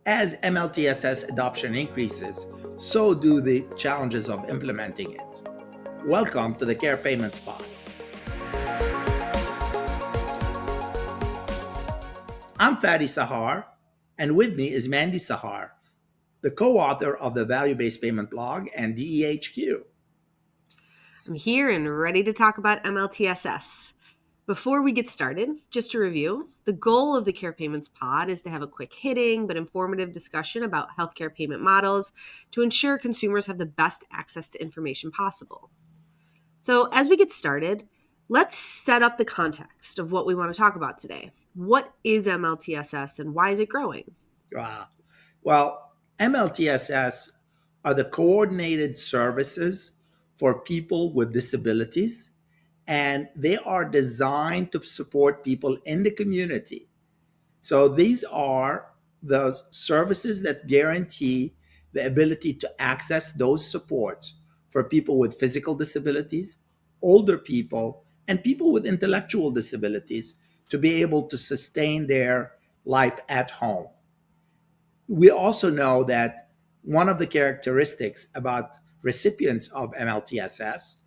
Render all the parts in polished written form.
As MLTSS adoption increases, so do the challenges of implementing it. Welcome to the CarePayments Pod. I'm Fady Sahhar, and with me is Fady Sahhar, the co-author of the Value-Based Payment blog and DEHQ. I'm here and ready to talk about MLTSS. Before we get started, just to review, the goal of the Care Payments Pod is to have a quick hitting but informative discussion about healthcare payment models to ensure consumers have the best access to information possible. So as we get started, let's set up the context of what we want to talk about today. What is MLTSS and why is it growing? Well, MLTSS are the coordinated services for people with disabilities, and they are designed to support people in the community. So these are the services that guarantee the ability to access those supports for people with physical disabilities, older people, and people with intellectual disabilities to be able to sustain their life at home. We also know that one of the characteristics about recipients of MLTSS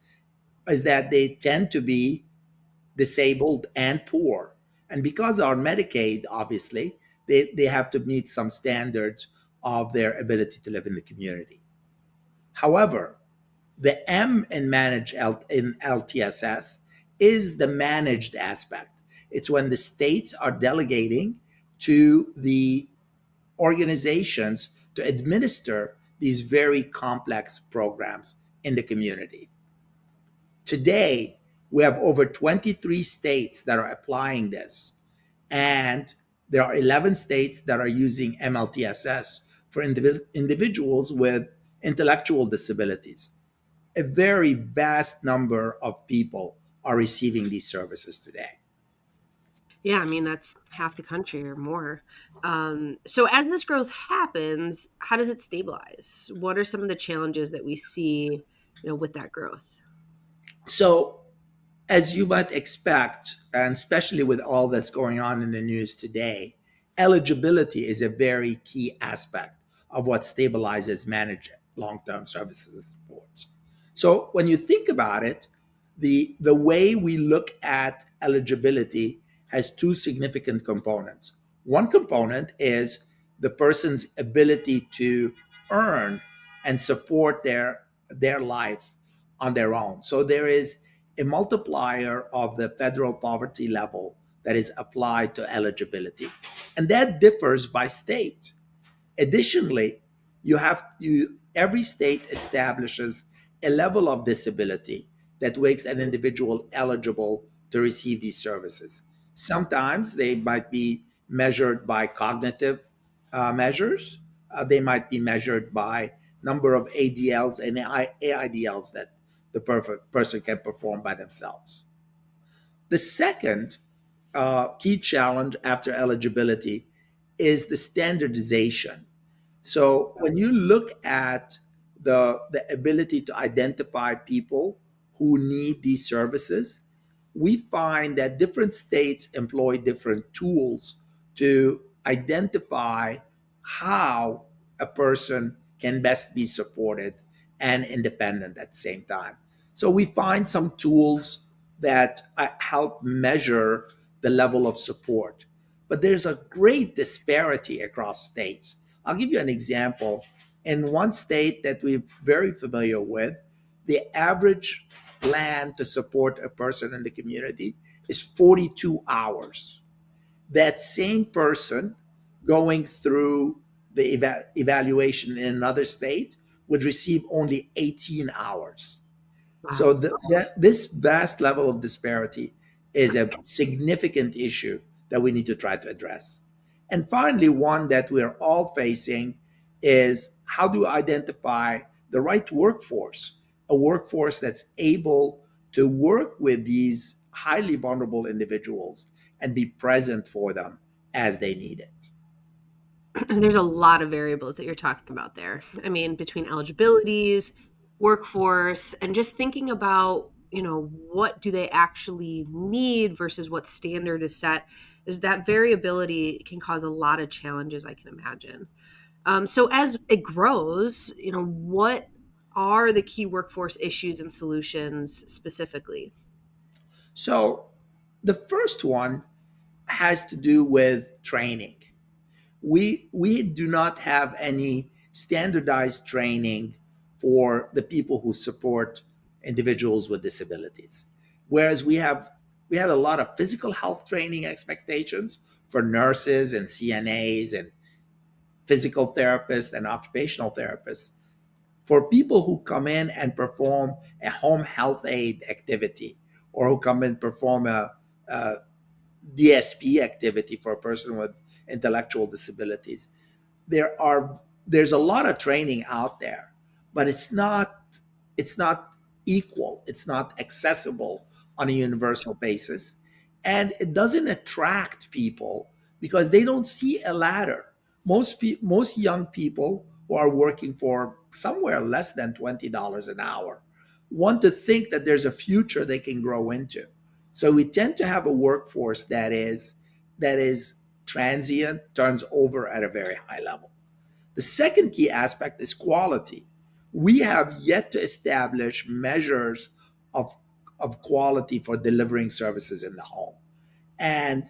is that they tend to be disabled and poor. And because on Medicaid, obviously, they have to meet some standards of their ability to live in the community. However, the M in in LTSS is the managed aspect. It's when the states are delegating to the organizations to administer these very complex programs in the community. Today, we have over 23 states that are applying this, and there are 11 states that are using MLTSS for individuals with intellectual disabilities. A very vast number of people are receiving these services today. Yeah, I mean, that's half the country or more. So as this growth happens, how does it stabilize? What are some of the challenges that we see, with that growth? So, as you might expect, and especially with all that's going on in the news today, eligibility is a very key aspect of what stabilizes managed long-term services and supports. So when you think about it, the way we look at eligibility has two significant components. One component is the person's ability to earn and support their life on their own. So there is a multiplier of the federal poverty level that is applied to eligibility, and that differs by state. Additionally, every state establishes a level of disability that makes an individual eligible to receive these services. Sometimes they might be measured by cognitive measures. They might be measured by number of ADLs and AIDLs that the perfect person can perform by themselves. The second key challenge after eligibility is the standardization. So when you look at the ability to identify people who need these services, we find that different states employ different tools to identify how a person can best be supported and independent at the same time. So we find some tools that help measure the level of support. But there's a great disparity across states. I'll give you an example. In one state that we're very familiar with, the average plan to support a person in the community is 42 hours. That same person going through the evaluation in another state would receive only 18 hours. So Wow. this vast level of disparity is a significant issue that we need to try to address. And finally, one that we're all facing is how do we identify the right workforce, a workforce that's able to work with these highly vulnerable individuals and be present for them as they need it. There's a lot of variables that you're talking about there. I mean, between eligibilities, workforce, and just thinking about what do they actually need versus what standard is set, is that variability can cause a lot of challenges, I can imagine. So as it grows, what are the key workforce issues and solutions specifically? So the first one has to do with training. We do not have any standardized training for the people who support individuals with disabilities. Whereas we have a lot of physical health training expectations for nurses and CNAs and physical therapists and occupational therapists. For people who come in and perform a home health aid activity, or who come in and perform a DSP activity for a person with intellectual disabilities, there's a lot of training out there, but it's not equal, it's not accessible on a universal basis, and it doesn't attract people because they don't see a ladder. Most young people who are working for somewhere less than $20 an hour want to think that there's a future they can grow into. So we tend to have a workforce that is transient, turns over at a very high level. The second key aspect is quality. We have yet to establish measures of, of quality for delivering services in the home. And,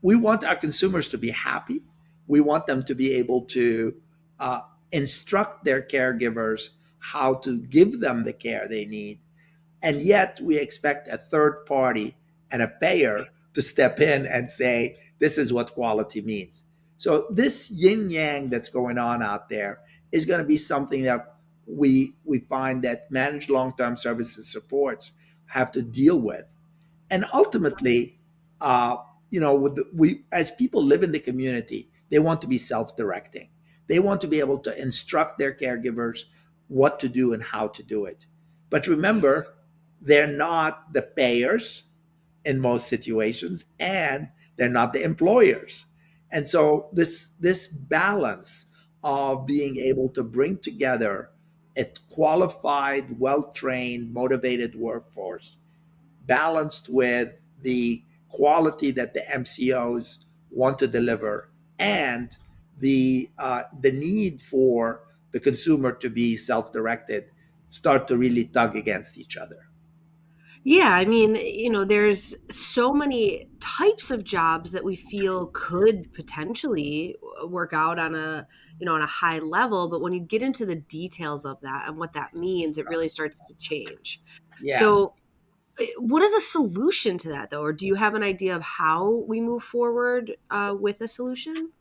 we want our consumers to be happy. We want them to be able to uh, instruct their caregivers how to give them the care they need, and yet we expect a third party and a payer to step in and say, this is what quality means. So this yin yang that's going on out there is going to be something that we find that managed long-term services supports have to deal with. And ultimately, uh, we as people live in the community, they want to be self-directing. They want to be able to instruct their caregivers what to do and how to do it. But remember, they're not the payers in most situations, and they're not the employers. And so this balance of being able to bring together a qualified, well-trained, motivated workforce balanced with the quality that the MCOs want to deliver, and the need for the consumer to be self-directed start to really tug against each other. Yeah, I mean, there's so many types of jobs that we feel could potentially work out on a high level, but when you get into the details of that and what that means, it really starts to change. Yes. So, what is a solution to that, though? Or do you have an idea of how we move forward with a solution?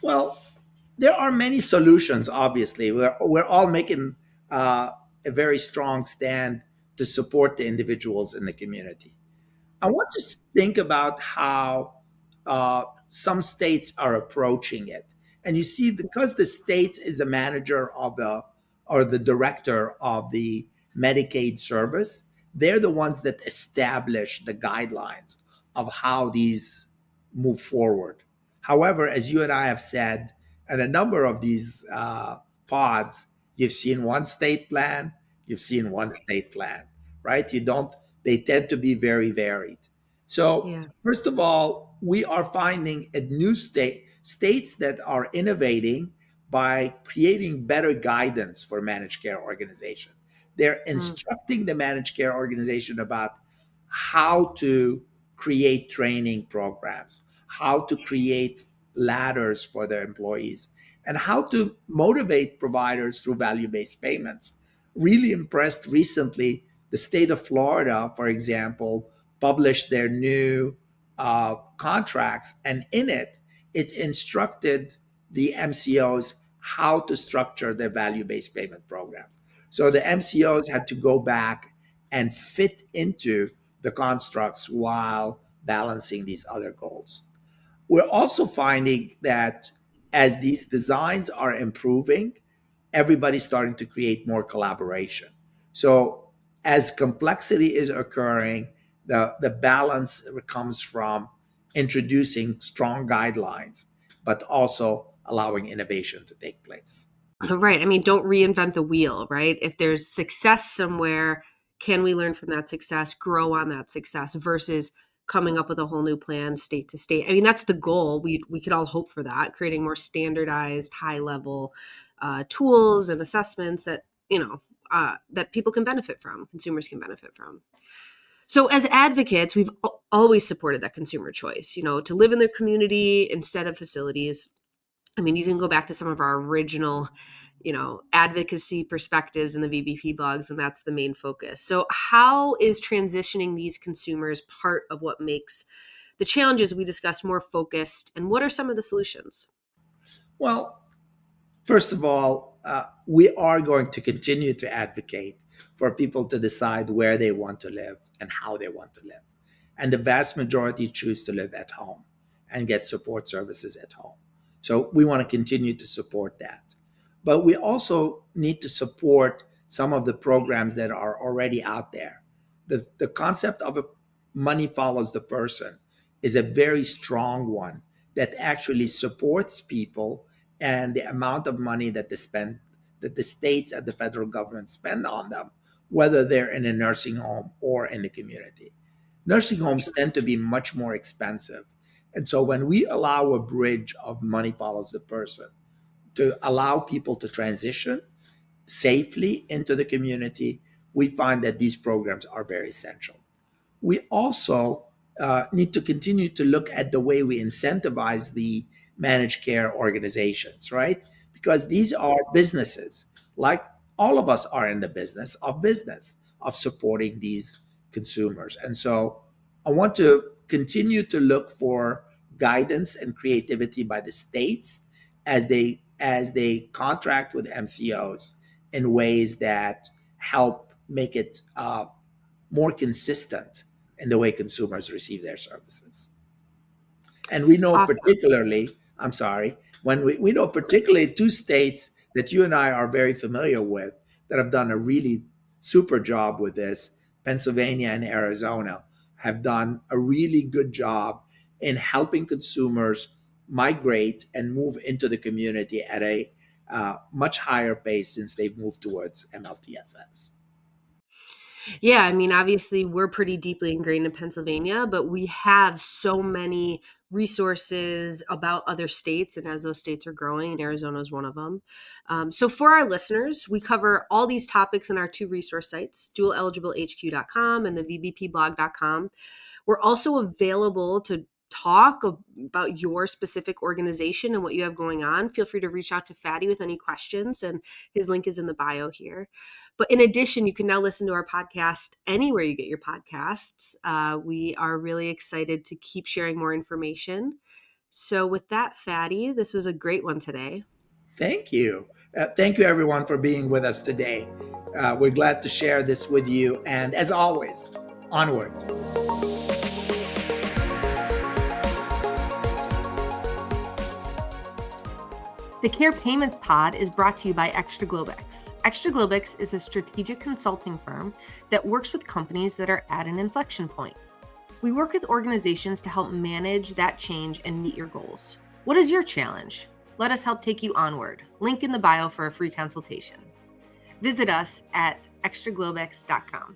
Well, there are many solutions. Obviously, we're all making uh, a very strong stand to support the individuals in the community. I want to think about how some states are approaching it. And you see, because the state is the manager of the or the director of the Medicaid service, they're the ones that establish the guidelines of how these move forward. However, as you and I have said, and a number of these pods, you've seen one state plan, you've seen one state plan, right? You don't, they tend to be very varied. So, Yeah. first of all, we are finding a new states that are innovating by creating better guidance for managed care organization. They're Mm. instructing the managed care organization about how to create training programs, how to create ladders for their employees, and how to motivate providers through value-based payments. Really impressed recently, the state of Florida, for example, published their new contracts, and in it, it instructed the MCOs how to structure their value-based payment programs. So the MCOs had to go back and fit into the constructs while balancing these other goals. We're also finding that as these designs are improving, everybody's starting to create more collaboration. So as complexity is occurring, the balance comes from introducing strong guidelines, but also allowing innovation to take place. Right. I mean, don't reinvent the wheel, right? If there's success somewhere, Can we learn from that success, grow on that success versus coming up with a whole new plan state to state? I mean, that's the goal. We could all hope for that, creating more standardized, high level tools and assessments that, that people can benefit from, consumers can benefit from. So as advocates, we've always supported that consumer choice, to live in their community instead of facilities. I mean, you can go back to some of our original, advocacy perspectives in the VBP blogs, and that's the main focus. So how is transitioning these consumers part of what makes the challenges we discussed more focused, and what are some of the solutions? Well, first of all, we are going to continue to advocate for people to decide where they want to live and how they want to live. And the vast majority choose to live at home and get support services at home. So we want to continue to support that. But we also need to support some of the programs that are already out there. The concept of money follows the person is a very strong one that actually supports people, and the amount of money that the states and the federal government spend on them, whether they're in a nursing home or in the community. Nursing homes tend to be much more expensive. And so when we allow a bridge of money follows the person to allow people to transition safely into the community, we find that these programs are very essential. We also need to continue to look at the way we incentivize the managed care organizations, right? Because these are businesses, like all of us are in the business of supporting these consumers. And so I want to continue to look for guidance and creativity by the states as they contract with MCOs in ways that help make it more consistent in the way consumers receive their services. And we know Awesome. particularly, I'm sorry, when we know particularly two states that you and I are very familiar with that have done a really super job with this, Pennsylvania and Arizona, have done a really good job in helping consumers migrate and move into the community at a much higher pace since they've moved towards MLTSS. Yeah, I mean, obviously, we're pretty deeply ingrained in Pennsylvania, but we have so many resources about other states, and as those states are growing, and Arizona is one of them. So, for our listeners, we cover all these topics in our two resource sites, dual-eligible-hq.com and the vbpblog.com. We're also available to talk about your specific organization and what you have going on. Feel free to reach out to Fady with any questions, and his link is in the bio here. But in addition, you can now listen to our podcast anywhere you get your podcasts. We are really excited to keep sharing more information. So with that, Fady, this was a great one today. Thank you. Thank you, everyone, for being with us today. We're glad to share this with you. And as always, onward. The Care Payments Pod is brought to you by XtraGlobex. XtraGlobex is a strategic consulting firm that works with companies that are at an inflection point. We work with organizations to help manage that change and meet your goals. What is your challenge? Let us help take you onward. Link in the bio for a free consultation. Visit us at XtraGlobex.com.